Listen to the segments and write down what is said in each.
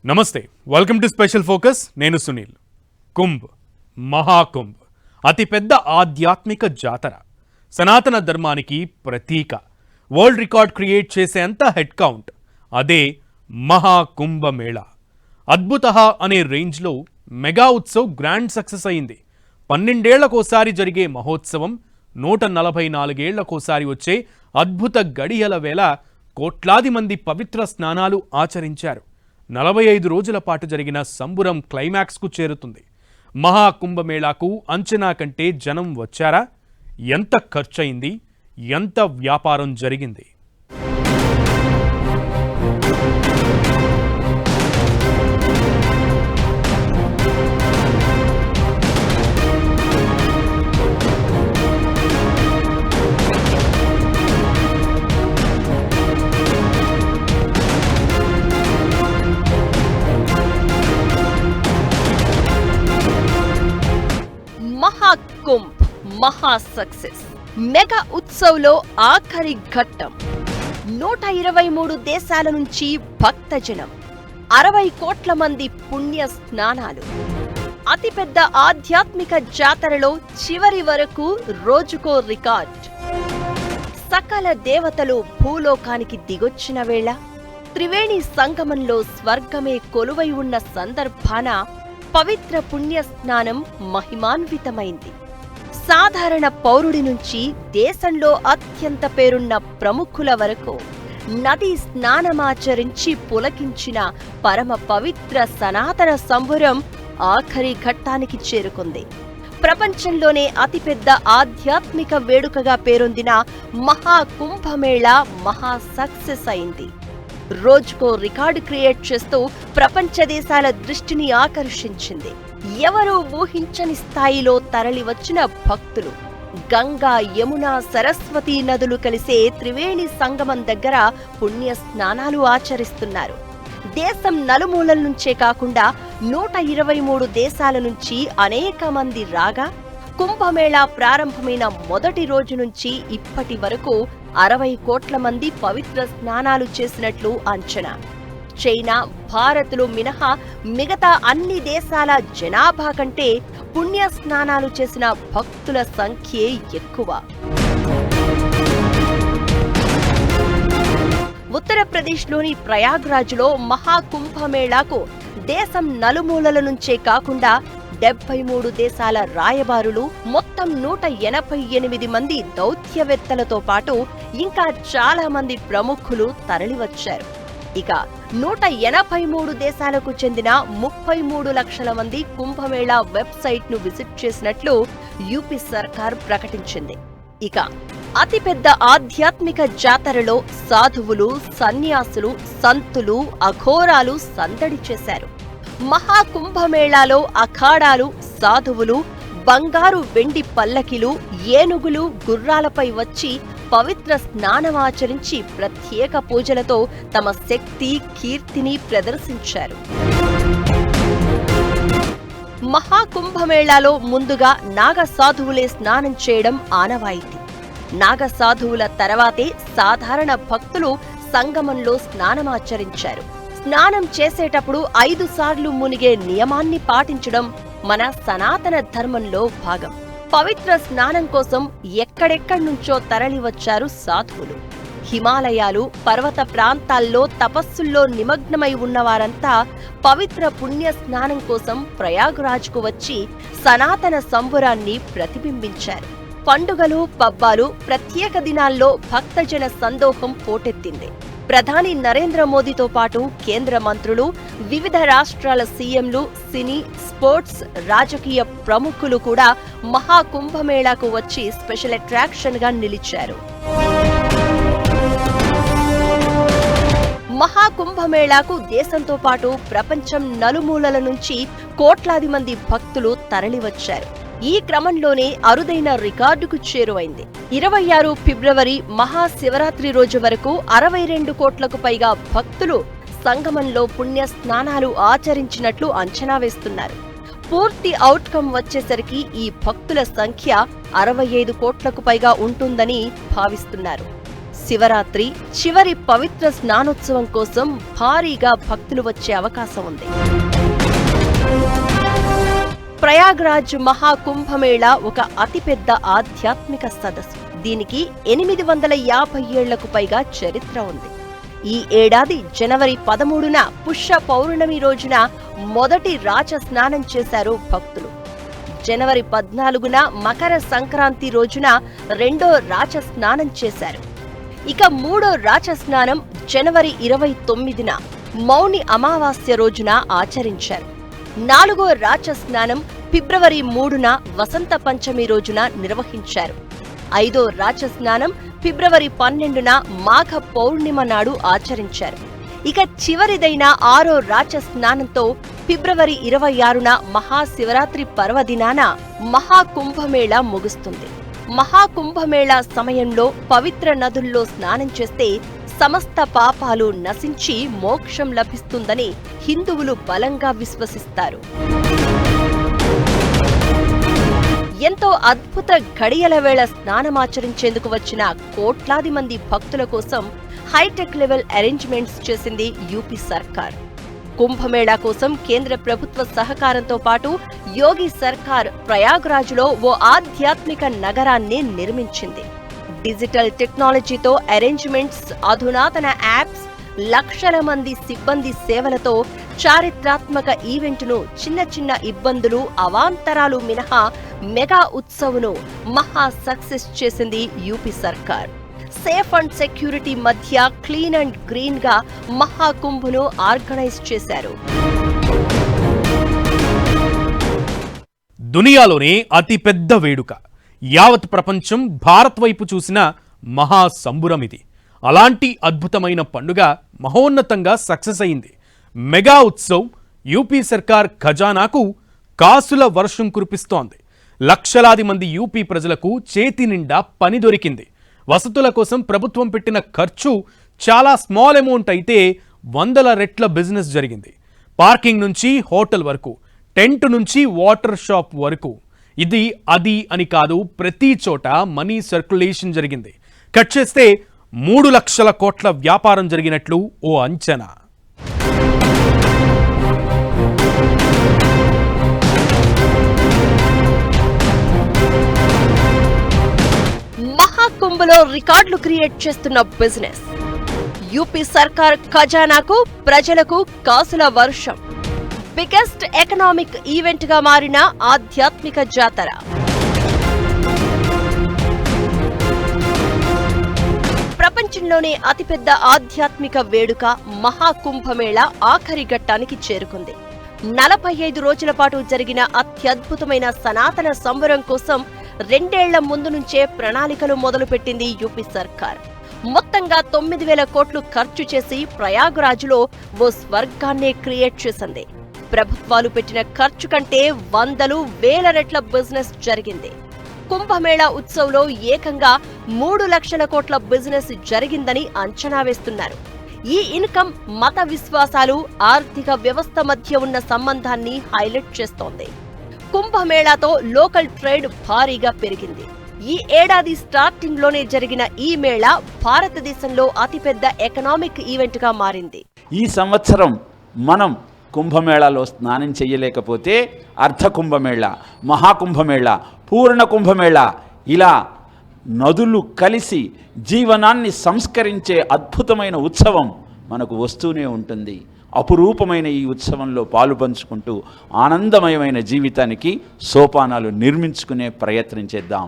నమస్తే, welcome to special focus. నేను సునీల్. కుంభ్, మహాకుంభ్ అతిపెద్ద ఆధ్యాత్మిక జాతర, సనాతన ధర్మానికి ప్రతీక. వరల్డ్ రికార్డ్ క్రియేట్ చేసేంత హెడ్ కౌంట్. అదే మహాకుంభమేళా. అద్భుత అనే రేంజ్లో మెగా ఉత్సవ్ గ్రాండ్ సక్సెస్ అయింది. 12 ఏళ్లకోసారి జరిగే మహోత్సవం 144 ఏళ్లకోసారి వచ్చే అద్భుత గడియల వేళ కోట్లాది మంది పవిత్ర స్నానాలు ఆచరించారు. 45 రోజుల పాటు జరిగిన సంబురం క్లైమాక్స్కు చేరుతుంది. మహాకుంభమేళాకు అంచనా కంటే జనం వచ్చారా? ఎంత ఖర్చయింది? ఎంత వ్యాపారం జరిగింది? మహాకుంభ్ మహా సక్సెస్. మెగా ఉత్సవ్లో ఆఖరి ఘట్టం. 123 దేశాల నుంచి భక్తజనం, 60 కోట్ల మంది పుణ్య స్నానాలు. అతిపెద్ద ఆధ్యాత్మిక జాతరలో చివరి వరకు రోజుకో రికార్డ్. సకల దేవతలు భూలోకానికి దిగొచ్చిన వేళ, త్రివేణి సంగమంలో స్వర్గమే కొలువై ఉన్న సందర్భాన పవిత్ర పుణ్య స్నానం మహిమాన్వితమైంది. సాధారణ పౌరుడి నుంచి దేశంలో అత్యంత పేరున్న ప్రముఖుల వరకు నదీ స్నానమాచరించి పులకించిన పరమ పవిత్ర సనాతన సంబురం ఆఖరి ఘట్టానికి చేరుకుంది. ప్రపంచంలోనే అతిపెద్ద ఆధ్యాత్మిక వేడుకగా పేరొందిన మహాకుంభమేళా మహా సక్సెస్ అయింది. రోజుకో రికార్డు క్రియేట్ చేస్తూ ప్రపంచ దేశాల దృష్టిని ఆకర్షించింది. ఎవరూ ఊహించని స్థాయిలో తరలివచ్చిన భక్తులు గంగా, యమున, సరస్వతి నదులు కలిసే త్రివేణి సంగమం దగ్గర పుణ్య స్నానాలు ఆచరిస్తున్నారు. దేశం నలుమూలల నుంచే కాకుండా 123 దేశాల నుంచి అనేక మంది రాగా, కుంభమేళా ప్రారంభమైన మొదటి రోజు నుంచి ఇప్పటి వరకు 60 కోట్ల మంది పవిత్ర స్నానాలు చేసినట్లు అంచనా. చైనా, భారత్లు మినహా మిగతా అన్ని దేశాల జనాభా కంటే పుణ్య స్నానాలు చేసిన భక్తుల సంఖ్యే ఎక్కువ. ఉత్తరప్రదేశ్లోని ప్రయాగ్రాజ్లో మహాకుంభమేళాకు దేశం నలుమూలల నుంచే కాకుండా 73 దేశాల రాయబారులు, మొత్తం 188 మంది దౌత్యవేత్తలతో పాటు ఇంకా చాలా మంది ప్రముఖులు తరలివచ్చారు. ఇక 183 దేశాలకు చెందిన 33 లక్షల మంది కుంభమేళా వెబ్సైట్ ను విజిట్ చేసినట్లు యూపీ సర్కార్ ప్రకటించింది. ఇక అతిపెద్ద ఆధ్యాత్మిక జాతరలో సాధువులు, సన్యాసులు, సంతులు, అఘోరాలు సందడి చేశారు. మహాకుంభమేళాలో అఖాడాలు, సాధువులు బంగారు, వెండి పల్లకిలు, ఏనుగులు, గుర్రాలపై వచ్చి పవిత్ర స్నానమాచరించి ప్రత్యేక పూజలతో తమ శక్తి, కీర్తిని ప్రదర్శించారు. మహాకుంభమేళాలో ముందుగా నాగ సాధువులే స్నానం చేయడం ఆనవాయితీ. నాగ సాధువుల తర్వాతే సాధారణ భక్తులు సంగమంలో స్నానమాచరించారు. స్నానం చేసేటప్పుడు 5 సార్లు మునిగే నియమాన్ని పాటించడం మన సనాతన ధర్మంలో భాగం. పవిత్ర స్నానం కోసం ఎక్కడెక్కడి నుంచో తరలివచ్చారు సాధువులు. హిమాలయాలు, పర్వత ప్రాంతాల్లో తపస్సుల్లో నిమగ్నమై ఉన్నవారంతా పవిత్ర పుణ్య స్నానం కోసం ప్రయాగ్రాజ్కు వచ్చి సనాతన సంబురాన్ని ప్రతిబింబించారు. పండుగలు, పబ్బాలు, ప్రత్యేక దినాల్లో భక్తజన సందోహం పోటెత్తింది. ప్రధాని నరేంద్ర మోదీతో పాటు కేంద్ర మంత్రులు, వివిధ రాష్ట్రాల సీఎంలు, సినీ, స్పోర్ట్స్, రాజకీయ ప్రముఖులు కూడా మహాకుంభమేళాకు వచ్చి స్పెషల్ అట్రాక్షన్ గా నిలిచారు. మహాకుంభమేళాకు దేశంతో పాటు ప్రపంచం నలుమూలల నుంచి కోట్లాది మంది భక్తులు తరలివచ్చారు. ఈ క్రమంలోనే అరుదైన రికార్డుకు చేరువైంది. 26 ఫిబ్రవరి మహాశివరాత్రి రోజు వరకు 62 కోట్లకు పైగా భక్తులు సంగమంలో పుణ్య స్నానాలు ఆచరించినట్లు అంచనా వేస్తున్నారు. పూర్తి అవుట్కమ్ వచ్చేసరికి ఈ భక్తుల సంఖ్య 65 కోట్లకు పైగా ఉంటుందని భావిస్తున్నారు. శివరాత్రి చివరి పవిత్ర స్నానోత్సవం కోసం భారీగా భక్తులు వచ్చే అవకాశం ఉంది. ప్రయాగ్రాజ్ మహాకుంభమేళా ఒక అతిపెద్ద ఆధ్యాత్మిక సదస్సు. దీనికి 850 ఏళ్లకు పైగా చరిత్ర ఉంది. ఈ ఏడాది జనవరి 13న పుష్య పౌర్ణమి రోజున మొదటి రాచ స్నానం చేశారు భక్తులు. జనవరి 14న మకర సంక్రాంతి రోజున రెండో రాచ స్నానం చేశారు. ఇక మూడో రాచ స్నానం జనవరి 29న మౌని అమావాస్య రోజున ఆచరించారు. నాలుగో రాచ స్నానం ఫిబ్రవరి 3న వసంత పంచమి రోజున నిర్వహించారు. ఐదో రాచ స్నానం ఫిబ్రవరి 12న మాఘ పౌర్ణిమ నాడు ఆచరించారు. ఇక చివరిదైన ఆరో రాచ స్నానంతో ఫిబ్రవరి 26న మహాశివరాత్రి పర్వదినాన మహాకుంభమేళా ముగుస్తుంది. మహాకుంభమేళా సమయంలో పవిత్ర నదుల్లో స్నానం చేస్తే సమస్త పాపాలు నశించి మోక్షం లభిస్తుందని హిందువులు బలంగా విశ్వసిస్తారు. ఎంతో అద్భుత ఘడియల వేళ స్నానమాచరించేందుకు వచ్చిన కోట్లాది మంది భక్తుల కోసం హైటెక్ లెవెల్ అరేంజ్మెంట్స్ చేసింది యూపీ సర్కార్. కుంభమేళా కోసం కేంద్ర ప్రభుత్వ సహకారంతో పాటు యోగి సర్కార్ ప్రయాగ్రాజ్లో ఓ ఆధ్యాత్మిక నగరాన్ని నిర్మించింది. డిజిటల్ టెక్నాలజీతో అరేంజ్మెంట్స్, అధునాతన యాప్స్, లక్షల మంది సిబ్బంది సేవలతో చారిత్రాత్మక ఈవెంట్ను చిన్న చిన్న ఇబ్బందులు, అవాంతరాలు మినహా మెగా ఉత్సవ్ను మహా సక్సెస్ చేసింది యూపీ సర్కార్. సేఫ్ అండ్ సెక్యూరిటీ మధ్య క్లీన్ అండ్ గ్రీన్ గా మహాకుంభ్ను ఆర్గనైజ్ చేశారు. దునియాలోనే అతిపెద్ద వేడుక, యావత్ ప్రపంచం భారత్ వైపు చూసిన మహా సంబురం ఇది. అలాంటి అద్భుతమైన పండుగ మహోన్నతంగా సక్సెస్ అయింది. మెగా ఉత్సవ్ యూపీ సర్కార్ ఖజానాకు కాసుల వర్షం కురిపిస్తోంది. లక్షలాది మంది యూపీ ప్రజలకు చేతి నిండా పని దొరికింది. వసతుల కోసం ప్రభుత్వం పెట్టిన ఖర్చు చాలా స్మాల్ అమౌంట్ అయితే 100 రెట్ల బిజినెస్ జరిగింది. పార్కింగ్ నుంచి హోటల్ వరకు, టెంట్ నుంచి వాటర్ షాప్ వరకు, ఇది అది అని కాదు, ప్రతి చోట మనీ సర్క్యులేషన్ జరిగింది. కట్ చేస్తే 3 లక్షల కోట్ల వ్యాపారం జరిగినట్లు ఓ అంచనా. మహాకుంభలో రికార్డులు క్రియేట్ చేస్తున్న బిజినెస్. యూపీ సర్కార్ ఖజానాకు, ప్రజలకు కాసుల వర్షం. బిగ్గెస్ట్ ఎకనామిక్ ఈవెంట్ గా మారిన ఆధ్యాత్మిక జాతర. ప్రపంచంలోనే అతిపెద్ద ఆధ్యాత్మిక వేడుక మహాకుంభమేళా ఆఖరి ఘట్టానికి చేరుకుంది. 45 రోజుల పాటు జరిగిన అత్యద్భుతమైన సనాతన సంబరం కోసం 2 ఏళ్ల ముందు నుంచే ప్రణాళికలు మొదలుపెట్టింది యూపీ సర్కార్. మొత్తంగా 9,000 కోట్లు ఖర్చు చేసి ప్రయాగ్రాజ్లో ఓ స్వర్గాన్నే క్రియేట్ చేసింది. ప్రభుత్వాలు పెట్టిన ఖర్చు కంటే 100,000 రెట్ల బిజినెస్ జరిగింది. కుంభమేళా ఉత్సవ్లో ఏకంగా 3 లక్షల కోట్ల బిజినెస్ జరిగిందని అంచనా వేస్తున్నారు. ఈ ఇన్కమ్ మత విశ్వాసాలు, ఆర్థిక వ్యవస్థ మధ్య ఉన్న సంబంధాన్ని హైలైట్ చేస్తోంది. కుంభమేళాతో లోకల్ ట్రేడ్ భారీగా పెరిగింది. ఈ ఏడాది స్టార్టింగ్ లోనే జరిగిన ఈ మేళా భారతదేశంలో అతిపెద్ద ఎకనామిక్ ఈవెంట్ గా మారింది. ఈ సంవత్సరం మనం కుంభమేళాలో స్నానం చేయలేకపోతే అర్ధ కుంభమేళా, మహాకుంభమేళా, పూర్ణ కుంభమేళా, ఇలా నదులు కలిసి జీవనాన్ని సంస్కరించే అద్భుతమైన ఉత్సవం మనకు వస్తూనే ఉంటుంది. అపురూపమైన ఈ ఉత్సవంలో పాలు పంచుకుంటూ ఆనందమయమైన జీవితానికి సోపానాలు నిర్మించుకునే ప్రయత్నం చేద్దాం.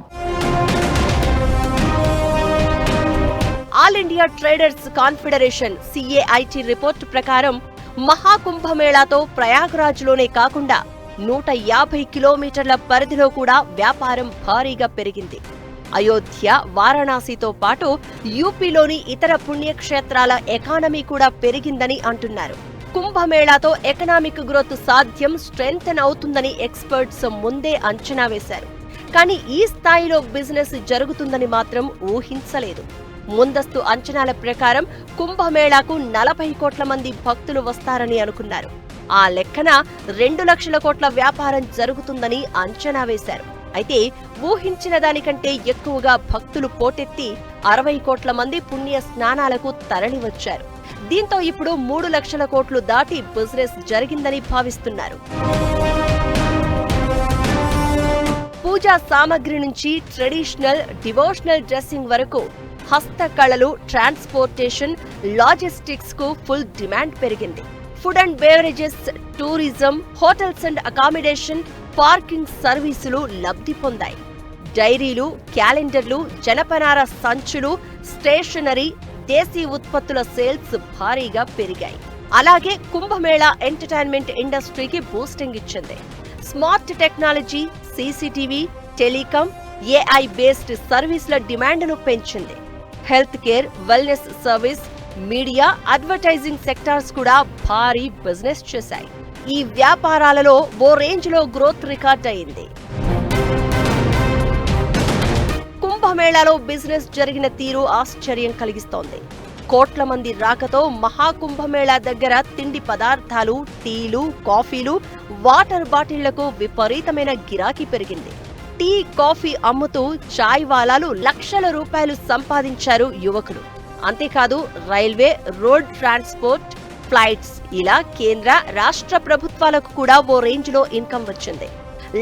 All India traders confederation CAIT report ప్రకారం మహాకుంభమేళాతో ప్రయాగ్రాజ్లోనే కాకుండా 150 కిలోమీటర్ల పరిధిలో కూడా వ్యాపారం భారీగా పెరిగింది. అయోధ్య, వారణాసితో పాటు యూపీలోని ఇతర పుణ్యక్షేత్రాల ఎకానమీ కూడా పెరిగిందని అంటున్నారు. కుంభమేళాతో ఎకనామిక్ గ్రోత్ సాధ్యం, స్ట్రెంథెన్ అవుతుందని ఎక్స్పర్ట్స్ ముందే అంచనా వేశారు. కానీ ఈ స్థాయిలో బిజినెస్ జరుగుతుందని మాత్రం ఊహించలేదు. ముందస్తు అంచనాల ప్రకారం కుంభమేళాకు 40 కోట్ల మంది భక్తులు వస్తారని అనుకున్నారు. ఆ లెక్కన 2 లక్షల కోట్ల వ్యాపారం జరుగుతుందని అంచనా వేశారు. అయితే ఊహించిన దానికంటే ఎక్కువగా భక్తులు పోటెత్తి 60 కోట్ల మంది పుణ్య స్నానాలకు తరలివచ్చారు. దీంతో ఇప్పుడు 3 లక్షల కోట్లు దాటి బిజినెస్ జరిగిందని భావిస్తున్నారు. పూజా సామగ్రి నుంచి ట్రెడిషనల్, డివోషనల్ డ్రెస్సింగ్ వరకు హస్తకళలు, ట్రాన్స్పోర్టేషన్, లాజిస్టిక్స్ కు ఫుల్ డిమాండ్ పెరిగింది. Food and beverages, tourism, hotels and accommodation, parking సర్వీసులు లబ్ధి పొందాయి. డైరీలు, క్యాలెండర్లు, జనపనార సంచులు, స్టేషనరీ, దేశీ ఉత్పత్తుల సేల్స్ భారీగా పెరిగాయి. అలాగే కుంభమేళా ఎంటర్టైన్మెంట్ ఇండస్ట్రీకి బూస్టింగ్ ఇచ్చింది. Smart technology, CCTV, telecom, AI based సర్వీసుల డిమాండ్ను పెంచింది. Health care, wellness service, media, advertising sectors కూడా భారీ బిజినెస్ చేశాయి. ఈ వ్యాపారాలలో ఓ రేంజ్ లో గ్రోత్ రికార్డ్ అయింది. కుంభమేళాలో బిజినెస్ జరిగిన తీరు ఆశ్చర్యం కలిగిస్తోంది. కోట్ల మంది రాకతో మహాకుంభమేళా దగ్గర తిండి పదార్థాలు, టీలు, కాఫీలు, వాటర్ బాటిళ్లకు విపరీతమైన గిరాకీ పెరిగింది. టీ, కాఫీ అమ్ముతూ చాయ్ వాలాలు లక్షల రూపాయలు సంపాదించారు యువకులు. అంతేకాదు రైల్వే, రోడ్ ట్రాన్స్పోర్ట్, ఫ్లైట్స్ ఇలా కేంద్ర, రాష్ట్ర ప్రభుత్వాలకు కూడా ఓ రేంజ్ లో ఇన్కమ్ వచ్చింది.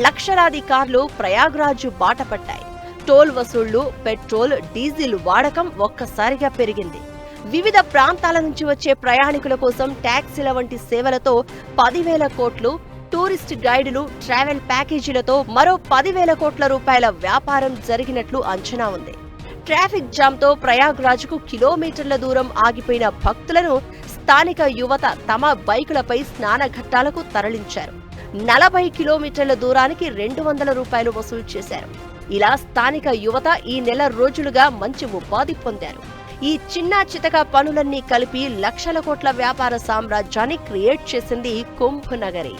లక్షలాది కార్లు ప్రయాగ్రాజ్ బాట పట్టాయి. టోల్ వసూళ్లు, పెట్రోల్, డీజిల్ వాడకం ఒక్కసారిగా పెరిగింది. వివిధ ప్రాంతాల నుంచి వచ్చే ప్రయాణికుల కోసం ట్యాక్సీల వంటి సేవలతో 10,000 కోట్లు, టూరిస్ట్ గైడులు, ట్రావెల్ ప్యాకేజీలతో మరో 10,000 కోట్ల రూపాయల వ్యాపారం జరిగినట్లు అంచనా ఉంది. ట్రాఫిక్ జామ్తో ప్రయాగ్రాజ్కు కిలోమీటర్ల దూరం ఆగిపోయిన భక్తులను స్థానిక యువత తమ బైకులపై స్నానఘట్టాలకు తరలించారు. 40 కిలోమీటర్ల దూరానికి 200 రూపాయలు వసూలు చేశారు. ఇలా స్థానిక యువత ఈ నెల రోజులుగా మంచి ఉపాధి పొందారు. ఈ చిన్న చితక పనులన్నీ కలిపి లక్షల కోట్ల వ్యాపార సామ్రాజ్యాన్ని క్రియేట్ చేసింది కుంభ్ నగరి.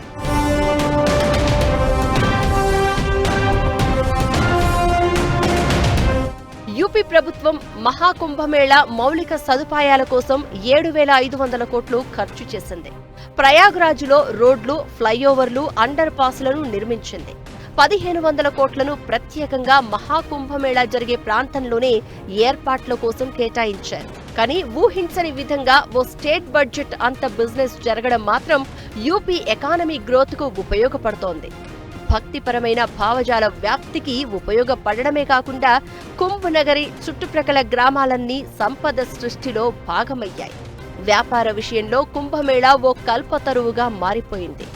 యూపీ ప్రభుత్వం మహాకుంభమేళా మౌలిక సదుపాయాల కోసం 7,500 కోట్లు ఖర్చు చేసింది. ప్రయాగ్రాజ్లో రోడ్లు, ఫ్లైఓవర్లు, అండర్ పాస్లను నిర్మించింది. 1,500 కోట్లను ప్రత్యేకంగా మహాకుంభమేళా జరిగే ప్రాంతంలోనే ఏర్పాట్ల కోసం కేటాయించారు. కానీ ఊహించని విధంగా ఓ స్టేట్ బడ్జెట్ అంత బిజినెస్ జరగడం మాత్రం యూపీ ఎకానమీ గ్రోత్ కు ఉపయోగపడుతోంది. భక్తిపరమైన భావజాల వ్యాప్తికి ఉపయోగపడడమే కాకుండా కుంభ్ నగరి చుట్టుప్రక్కల గ్రామాలన్నీ సంపద సృష్టిలో భాగమయ్యాయి. వ్యాపార విషయంలో కుంభమేళా ఓ కల్పతరువుగా మారిపోయింది.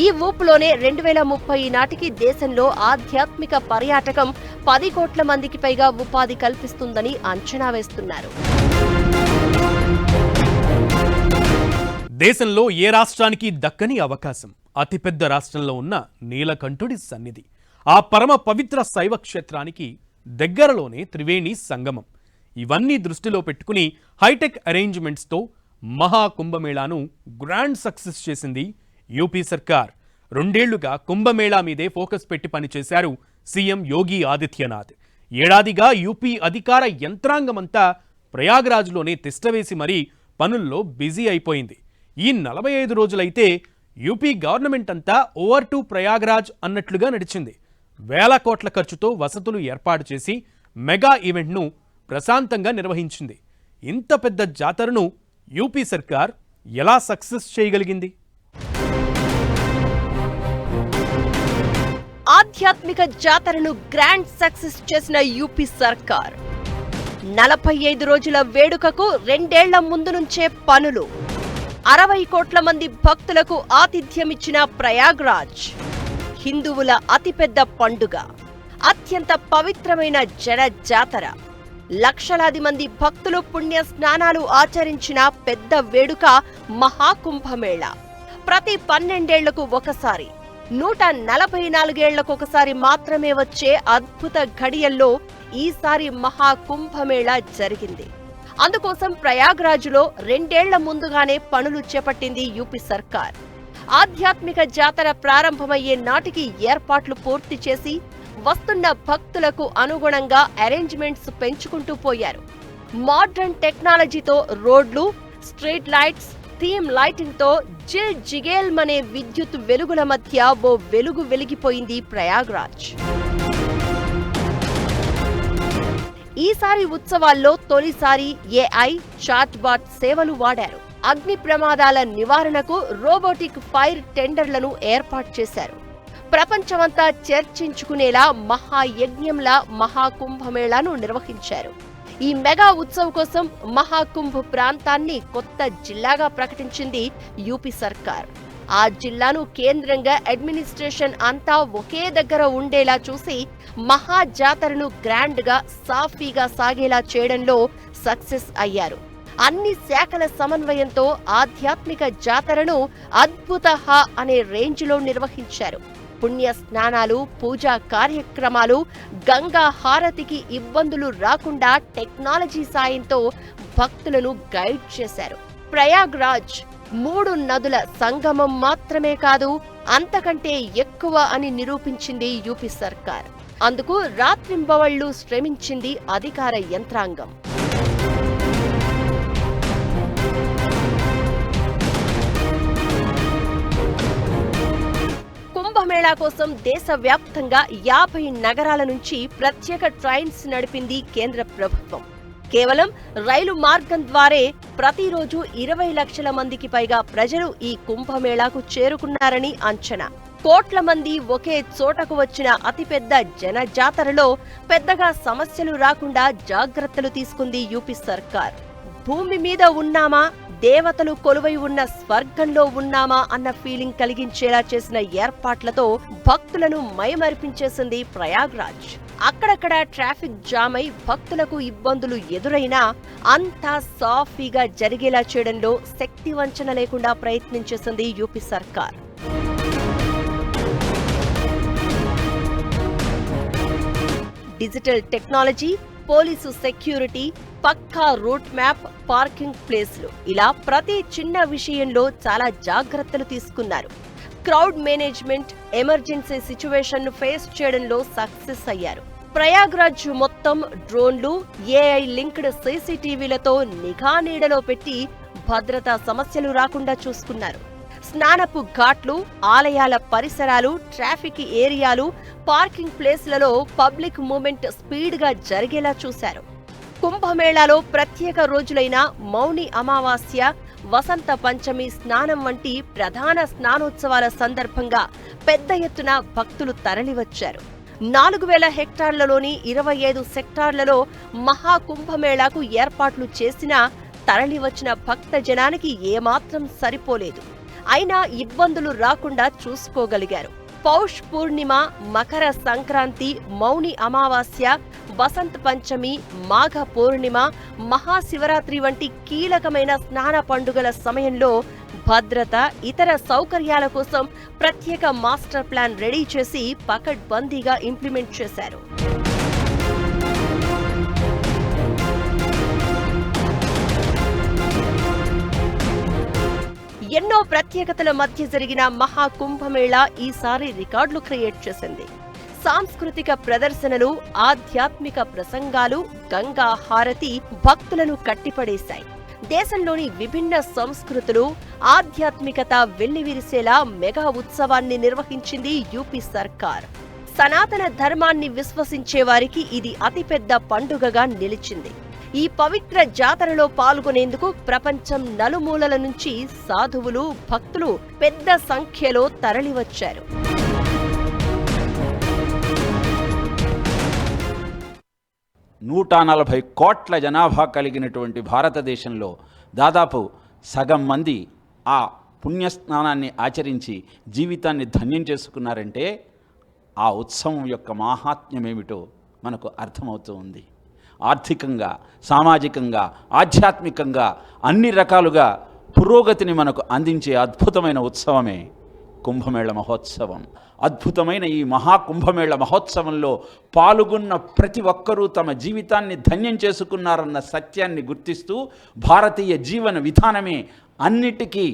ఈ ఊపులోనే 2030 నాటికి దేశంలో ఆధ్యాత్మిక పర్యాటకం 10 కోట్ల మందికి పైగా ఉపాధి కల్పిస్తుందని అంచనా వేస్తున్నారు. దేశంలో ఏ రాష్ట్రానికి దక్కని అవకాశం అతిపెద్ద రాష్ట్రంలో ఉన్న నీలకంఠుడి సన్నిధి. ఆ పరమ పవిత్ర శైవ క్షేత్రానికి దగ్గరలోనే త్రివేణి సంగమం. ఇవన్నీ దృష్టిలో పెట్టుకుని హైటెక్ అరేంజ్మెంట్స్తో మహాకుంభమేళాను గ్రాండ్ సక్సెస్ చేసింది యూపీ సర్కార్. 2 ఏళ్లుగా కుంభమేళా మీదే ఫోకస్ పెట్టి పనిచేశారు సీఎం యోగి ఆదిత్యనాథ్. ఏడాదిగా యూపీ అధికార యంత్రాంగమంతా ప్రయాగ్రాజ్లోనే తిష్టవేసి మరీ పనుల్లో బిజీ అయిపోయింది. ఈ 45 రోజులైతే యూపీ గవర్నమెంట్ అంతా ఓవర్ టు ప్రయాగ్రాజ్ అన్నట్లుగా నడిచింది. వేల కోట్ల ఖర్చుతో వసతులు ఏర్పాటు చేసి మెగా ఈవెంట్ను ప్రశాంతంగా నిర్వహించింది. ఇంత పెద్ద జాతరను యూపీ సర్కార్ ఎలా సక్సెస్ చేయగలిగింది? ఆధ్యాత్మిక జాతరను గ్రాండ్ సక్సెస్ చేసిన యూపీ సర్కార్ 45 రోజుల వేడుకకు 2 ఏళ్ల ముందు నుంచే పనులు. 60 కోట్ల మంది భక్తులకు ఆతిథ్యమిచ్చిన ప్రయాగ్రాజ్ హిందువుల అతిపెద్ద పండుగ, అత్యంత పవిత్రమైన జన జాతర. లక్షలాది మంది భక్తులు పుణ్య స్నానాలు ఆచరించిన పెద్ద వేడుక మహాకుంభమేళా. ప్రతి 12 ఏళ్లకు ఒకసారి, 144 ఏళ్లకొకసారి మాత్రమే వచ్చే అద్భుత ఘడియల్లో ఈసారి మహాకుంభమేళా జరిగింది. అందుకోసం ప్రయాగ్రాజ్లో 2 ఏళ్ల ముందుగానే పనులు చేపట్టింది యూపీ సర్కార్. ఆధ్యాత్మిక జాతర ప్రారంభమయ్యే నాటికి ఏర్పాట్లు పూర్తి చేసి వస్తున్న భక్తులకు అనుగుణంగా అరేంజ్మెంట్స్ పెంచుకుంటూ పోయారు. మోడ్రన్ టెక్నాలజీతో రోడ్లు, స్ట్రీట్ లైట్స్, థీమ్ లైటింగ్ తో జిల్ జిగేల్మనే విద్యుత్ వెలుగుల మధ్య ఓ వెలుగు వెలిగిపోయింది ప్రయాగ్రాజ్. ఈసారి ఉత్సవాల్లో తొలిసారి ఏఐ చాట్బాట్ సేవలు వాడారు. అగ్ని ప్రమాదాల నివారణకు రోబోటిక్ ఫైర్ టెండర్లను ఏర్పాటు చేశారు. ప్రపంచమంతా చర్చించుకునేలా మహాయజ్ఞంలా మహాకుంభమేళాను నిర్వహించారు. ఈ మెగా ఉత్సవ్ కోసం మహాకుంభ్ ప్రాంతాన్ని కొత్త జిల్లాగా ప్రకటించింది యూపీ సర్కార్. ఆ జిల్లాను కేంద్రంగా అడ్మినిస్ట్రేషన్ అంతా ఒకే దగ్గర ఉండేలా చూసి మహాజాతరను గ్రాండ్ గా సాఫీగా సాగేలా చేయడంలో సక్సెస్ అయ్యారు. అన్ని శాఖల సమన్వయంతో ఆధ్యాత్మిక జాతరను అద్భుత అనే రేంజ్లో నిర్వహించారు. పుణ్య స్నానాలు, పూజా కార్యక్రమాలు, గంగా హారతికి ఇబ్బందులు రాకుండా టెక్నాలజీ సాయంతో భక్తులను గైడ్ చేశారు. ప్రయాగ్రాజ్ 3 నదుల సంగమం మాత్రమే కాదు, అంతకంటే ఎక్కువ అని నిరూపించింది యూపీ సర్కార్. అందుకు రాత్రింబవళ్లు శ్రమించింది అధికార యంత్రాంగం. కుంభమేళా కోసం దేశవ్యాప్తంగా 50 నగరాల నుంచి ప్రత్యేక ట్రైన్స్ నడిపింది కేంద్ర ప్రభుత్వం. కేవలం రైలు మార్గం ద్వారే ప్రతిరోజు 20 లక్షల మందికి పైగా ప్రజలు ఈ కుంభమేళాకు చేరుకున్నారని అంచనా. కోట్ల మంది ఒకే చోటకు వచ్చిన అతిపెద్ద జనజాతరలో పెద్దగా సమస్యలు రాకుండా జాగ్రత్తలు తీసుకుంది యూపీ సర్కార్. భూమి మీద ఉన్నామా, దేవతలు కొలువై ఉన్న స్వర్గంలో ఉన్నామా అన్న ఫీలింగ్ కలిగించేలా చేసిన ఏర్పాట్లతో భక్తులను మైమరిపించేసింది ప్రయాగ్రాజ్. అక్కడక్కడ ట్రాఫిక్ జామ్ అయి భక్తులకు ఇబ్బందులు ఎదురైనా అంతా సాఫీగా జరిగేలా చేయడంలో శక్తి వంచన లేకుండా ప్రయత్నించేసింది యూపీ సర్కార్. డిజిటల్ టెక్నాలజీ, పోలీసు సెక్యూరిటీ, పక్కా రూట్ మ్యాప్, పార్కింగ్ ప్లేస్లు, ఇలా ప్రతి చిన్న విషయంలో చాలా జాగ్రత్తలు తీసుకున్నారు. క్రౌడ్ మేనేజ్మెంట్, ఎమర్జెన్సీ సిచ్యువేషన్ ను ఫేస్ చేయడంలో సక్సెస్ అయ్యారు. ప్రయాగ్రాజ్ మొత్తం డ్రోన్లు, ఏఐ లింక్డ్ సీసీటీవీలతో నిఘా నీడలో పెట్టి భద్రతా సమస్యలు రాకుండా చూసుకున్నారు. స్నానపు ఘాట్లు, ఆలయాల పరిసరాలు, ట్రాఫిక్ ఏరియాలు, పార్కింగ్ ప్లేస్లలో పబ్లిక్ మూవ్మెంట్ స్పీడ్గా జరిగేలా చూశారు. కుంభమేళాలో ప్రత్యేక రోజులైన మౌని అమావాస్య, వసంత పంచమి స్నానం వంటి ప్రధాన స్నానోత్సవాల సందర్భంగా పెద్ద ఎత్తున భక్తులు తరలివచ్చారు. 4000 హెక్టార్లలోని 25 సెక్టార్లలో మహాకుంభమేళాకు ఏర్పాట్లు చేసినా తరలివచ్చిన భక్త జనానికి ఏమాత్రం సరిపోలేదు. అయినా ఇబ్బందులు రాకుండా చూసుకోగలిగారు. పౌష్ పూర్ణిమ, మకర సంక్రాంతి, మౌని అమావాస్య, వసంత పంచమి, మాఘ పూర్ణిమ, మహాశివరాత్రి వంటి కీలకమైన స్నాన పండుగల సమయంలో భద్రత, ఇతర సౌకర్యాల కోసం ప్రత్యేక మాస్టర్ ప్లాన్ రెడీ చేసి పకడ్బందీగా ఇంప్లిమెంట్ చేశారు. ఎన్నో ప్రత్యేకతల మధ్య జరిగిన మహాకుంభమేళా ఈసారి రికార్డులు క్రియేట్ చేసింది. సాంస్కృతిక ప్రదర్శనలు, ఆధ్యాత్మిక ప్రసంగాలు, గంగా హారతి భక్తులను కట్టిపడేశాయి. దేశంలోని విభిన్న సంస్కృతులు, ఆధ్యాత్మికత వెల్లివిరిసేలా మెగా ఉత్సవాన్ని నిర్వహించింది యూపీ సర్కార్. సనాతన ధర్మాన్ని విశ్వసించే వారికి ఇది అతిపెద్ద పండుగగా నిలిచింది. ఈ పవిత్ర జాతరలో పాల్గొనేందుకు ప్రపంచం నలుమూలల నుంచి సాధువులు, భక్తులు పెద్ద సంఖ్యలో తరలివచ్చారు. నూట 40 కోట్ల జనాభా కలిగినటువంటి భారతదేశంలో దాదాపు సగం మంది ఆ పుణ్యస్నానాన్ని ఆచరించి జీవితాన్ని ధన్యం చేసుకున్నారంటే ఆ ఉత్సవం యొక్క మాహాత్మ్యమేమిటో మనకు అర్థమవుతూ ఉంది. ఆర్థికంగా, సామాజికంగా, ఆధ్యాత్మికంగా అన్ని రకాలుగా పురోగతిని మనకు అందించే అద్భుతమైన ఉత్సవమే కుంభమేళ మహోత్సవం. అద్భుతమైన ఈ మహాకుంభమేళ మహోత్సవంలో పాల్గొన్న ప్రతి ఒక్కరూ తమ జీవితాన్ని ధన్యం చేసుకున్నారన్న సత్యాన్ని గుర్తిస్తూ భారతీయ జీవన విధానమే అన్నిటికీ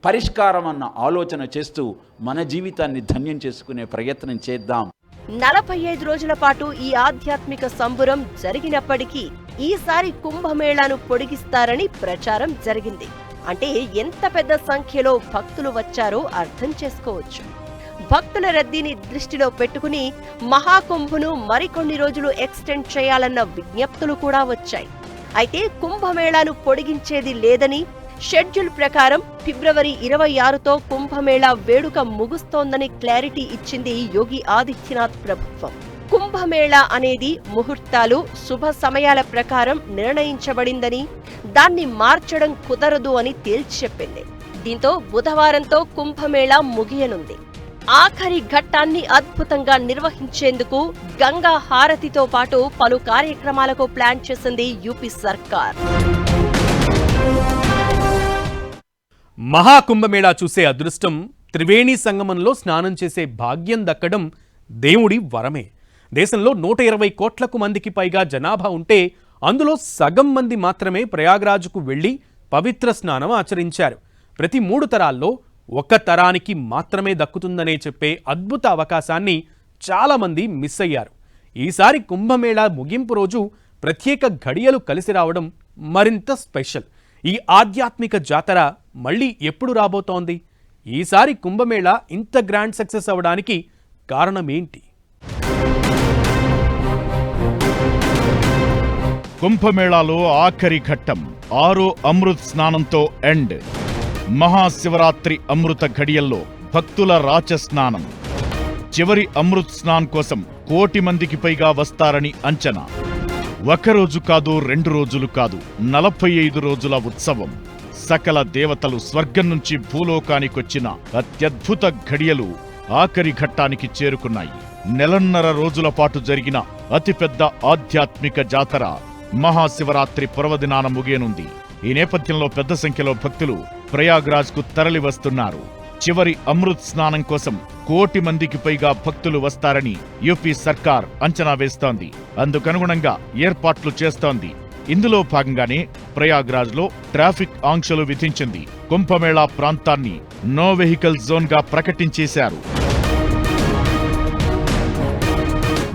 పరిష్కారం అన్న ఆలోచన చేస్తూ మన జీవితాన్ని ధన్యం చేసుకునే ప్రయత్నం చేద్దాం. 45 రోజుల పాటు ఈ ఆధ్యాత్మిక సంబురం జరిగినప్పటికీ ఈసారి కుంభమేళాను పొడిగిస్తారని ప్రచారం జరిగింది. అంటే ఎంత పెద్ద సంఖ్యలో భక్తులు వచ్చారో అర్థం చేసుకోవచ్చు. భక్తుల రద్దీని దృష్టిలో పెట్టుకుని మహాకుంభను మరికొన్ని రోజులు ఎక్స్టెండ్ చేయాలన్న విజ్ఞప్తులు కూడా వచ్చాయి. అయితే కుంభమేళాను పొడిగించేది లేదని, షెడ్యూల్ ప్రకారం ఫిబ్రవరి 26తో కుంభమేళా వేడుక ముగుస్తోందని క్లారిటీ ఇచ్చింది యోగి ఆదిత్యనాథ్ ప్రభుత్వం. కుంభమేళా అనేది ముహూర్తాలు, శుభ సమయాల ప్రకారం నిర్ణయించబడిందని, దాన్ని మార్చడం కుదరదు అని తేల్చి చెప్పింది. దీంతో బుధవారంతో కుంభమేళా ముగియనుంది. ఆఖరి ఘట్టాన్ని అద్భుతంగా నిర్వహించేందుకు గంగా హారతితో పాటు పలు కార్యక్రమాలకు ప్లాన్ చేసింది యూపీ సర్కార్. మహాకుంభమేళా చూసే అదృష్టం, త్రివేణి సంగమంలో స్నానం చేసే భాగ్యం దక్కడం దేవుడి వరమే. దేశంలో 120 కోట్లకు మందికి పైగా జనాభా ఉంటే అందులో సగం మంది మాత్రమే ప్రయాగ్రాజ్కు వెళ్లి పవిత్ర స్నానం ఆచరించారు. ప్రతి 3 తరాల్లో ఒక తరానికి మాత్రమే దక్కుతుందనే చెప్పే అద్భుత అవకాశాన్ని చాలామంది మిస్ అయ్యారు. ఈసారి కుంభమేళా ముగింపు రోజు ప్రత్యేక ఘడియలు కలిసి రావడం మరింత స్పెషల్. ఈ ఆధ్యాత్మిక జాతర మళ్ళీ ఎప్పుడు రాబోతోంది? ఈసారి కుంభమేళా ఇంత గ్రాండ్ సక్సెస్ అవడానికి కారణమేంటి? కుంభమేళాలో ఆఖరి ఘట్టం 6 అమృత్ స్నానంతో ఎండ్. మహాశివరాత్రి అమృత ఘడియల్లో భక్తుల రాచ స్నానం. చివరి అమృత్ స్నాన్ కోసం 1 కోటి మందికి పైగా వస్తారని అంచనా. ఒకరోజు కాదు, 2 రోజులు కాదు, 45 రోజుల ఉత్సవం. సకల దేవతలు స్వర్గం నుంచి భూలోకానికొచ్చిన అత్యద్భుత ఘడియలు ఆఖరి ఘట్టానికి చేరుకున్నాయి. 1.5 రోజుల పాటు జరిగిన అతిపెద్ద ఆధ్యాత్మిక జాతర మహాశివరాత్రి పర్వదినాన ముగియనుంది. ఈ నేపథ్యంలో పెద్ద సంఖ్యలో భక్తులు ప్రయాగ్రాజ్కు తరలి వస్తున్నారు. చివరి అమృత్ స్నానం కోసం 1 కోటి మందికి పైగా భక్తులు వస్తారని యూపీ సర్కార్ అంచనా వేస్తోంది. అందుకనుగుణంగా ఏర్పాట్లు చేస్తోంది. ఇందులో భాగంగానే ప్రయాగ్రాజ్లో ట్రాఫిక్ ఆంక్షలు విధించింది. కుంభమేళా ప్రాంతాన్ని నో వెహికల్ జోన్గా ప్రకటించేశారు.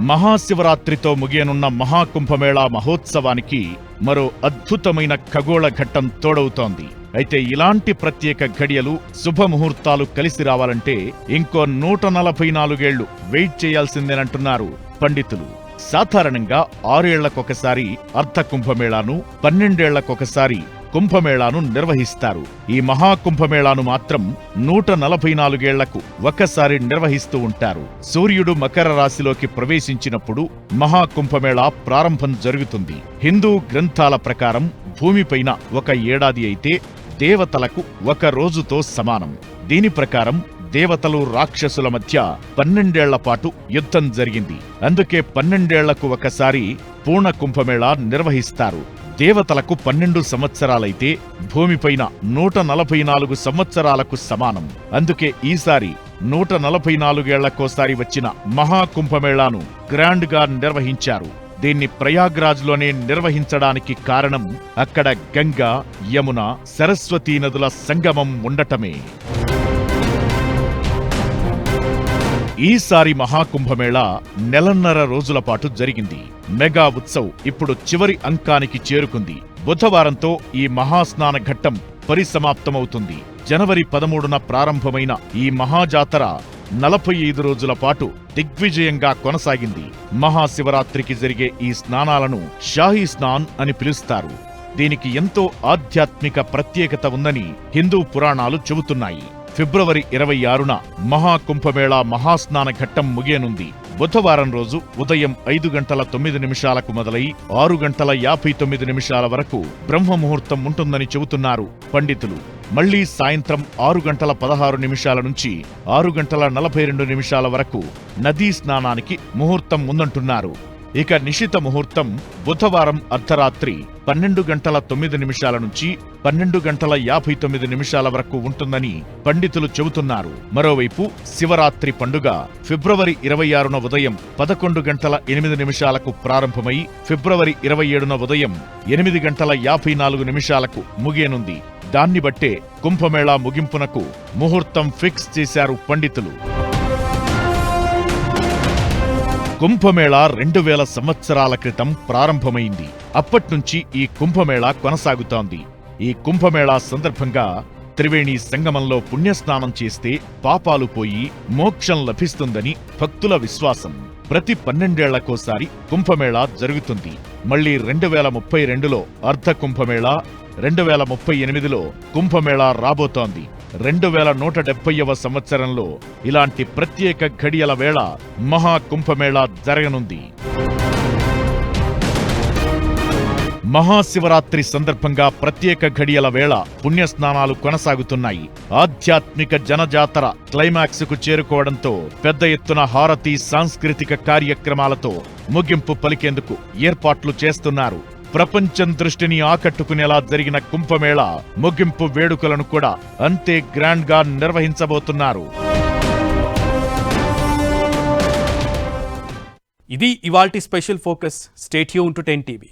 మహాశివరాత్రితో ముగియనున్న మహాకుంభమేళా మహోత్సవానికి మరో అద్భుతమైన ఖగోళ ఘట్టం తోడవుతోంది. అయితే ఇలాంటి ప్రత్యేక ఘడియలు, శుభముహూర్తాలు కలిసి రావాలంటే ఇంకో 144 ఏళ్లు వెయిట్ చేయాల్సిందేనంటున్నారు పండితులు. సాధారణంగా 6 ఏళ్లకొకసారి అర్ధ కుంభమేళాను, 12 ఏళ్లకొకసారి కుంభమేళాను నిర్వహిస్తారు. ఈ మహాకుంభమేళాను మాత్రం 144 ఏళ్లకు ఒకసారి నిర్వహిస్తూ ఉంటారు. సూర్యుడు మకర రాశిలోకి ప్రవేశించినప్పుడు మహాకుంభమేళా ప్రారంభం జరుగుతుంది. హిందూ గ్రంథాల ప్రకారం భూమిపైన 1 ఏడాది అయితే దేవతలకు 1 రోజుతో సమానం. దీని ప్రకారం దేవతలు, రాక్షసుల మధ్య 12 ఏళ్ల పాటు యుద్ధం జరిగింది. అందుకే 12 ఏళ్లకు ఒకసారి పూర్ణ కుంభమేళా నిర్వహిస్తారు. దేవతలకు 12 సంవత్సరాలైతే భూమిపైన 144 సంవత్సరాలకు సమానం. అందుకే ఈసారి 144 ఏళ్లకోసారి వచ్చిన మహాకుంభమేళాను గ్రాండ్ గా నిర్వహించారు. దీన్ని ప్రయాగ్రాజ్లోనే నిర్వహించడానికి కారణం అక్కడ గంగా, యమున, సరస్వతీ నదుల సంగమం ఉండటమే. ఈసారి మహాకుంభమేళా 1.5 రోజుల పాటు జరిగింది. మెగా ఉత్సవ్ ఇప్పుడు చివరి అంకానికి చేరుకుంది. బుధవారంతో ఈ మహాస్నాన ఘట్టం పరిసమాప్తమవుతుంది. జనవరి 13న ప్రారంభమైన ఈ మహాజాతర 45 రోజుల పాటు దిగ్విజయంగా కొనసాగింది. మహాశివరాత్రికి జరిగే ఈ స్నానాలను షాహీ స్నాన్ అని పిలుస్తారు. దీనికి ఎంతో ఆధ్యాత్మిక ప్రత్యేకత ఉందని హిందూ పురాణాలు చెబుతున్నాయి. ఫిబ్రవరి 26న మహాకుంభమేళా మహాస్నాన ఘట్టం ముగియనుంది. బుధవారం రోజు ఉదయం 5:09 మొదలై 6:59 వరకు బ్రహ్మముహూర్తం ఉంటుందని చెబుతున్నారు పండితులు. మళ్లీ సాయంత్రం 6:16 నుంచి 6:42 వరకు నదీ స్నానానికి ముహూర్తం ఉందంటున్నారు. ఇక నిశిత ముహూర్తం బుధవారం అర్ధరాత్రి 12:09 నుంచి 12:59 వరకు ఉంటుందని పండితులు చెబుతున్నారు. మరోవైపు శివరాత్రి పండుగ ఫిబ్రవరి 26న ఉదయం 11:08 ప్రారంభమై ఫిబ్రవరి 27న ఉదయం 8:54 ముగియనుంది. దాన్ని బట్టే కుంభమేళా ముగింపునకు ముహూర్తం ఫిక్స్ చేశారు పండితులు. కుంభమేళా 2000 సంవత్సరాల క్రితం ప్రారంభమైంది. అప్పట్నుంచి ఈ కుంభమేళా కొనసాగుతోంది. ఈ కుంభమేళా సందర్భంగా త్రివేణి సంగమంలో పుణ్యస్నానం చేస్తే పాపాలు పోయి మోక్షం లభిస్తుందని భక్తుల విశ్వాసం. ప్రతి 12 ఏళ్లకోసారి కుంభమేళా జరుగుతుంది. మళ్లీ 2032లో అర్ధ కుంభమేళా, 2038లో కుంభమేళా రాబోతోంది. 2170వ సంవత్సరంలో ఇలాంటి ప్రత్యేక ఘడియల వేళ మహాకుంభమేళా జరగనుంది. మహాశివరాత్రి సందర్భంగా ప్రత్యేక ఘడియల వేళ పుణ్యస్నానాలు కొనసాగుతున్నాయి. ఆధ్యాత్మిక జనజాతర క్లైమాక్స్ కు చేరుకోవడంతో పెద్ద ఎత్తున హారతి, సాంస్కృతిక కార్యక్రమాలతో ముగింపు పలికేందుకు ఏర్పాట్లు చేస్తున్నారు. ప్రపంచం దృష్టిని ఆకట్టుకునేలా జరిగిన కుంభమేళా ముగింపు వేడుకలను కూడా అంతే గ్రాండ్ గా నిర్వహించబోతున్నారు. ఇది ఇవాల్టి special focus. Stay tune to 10 TV.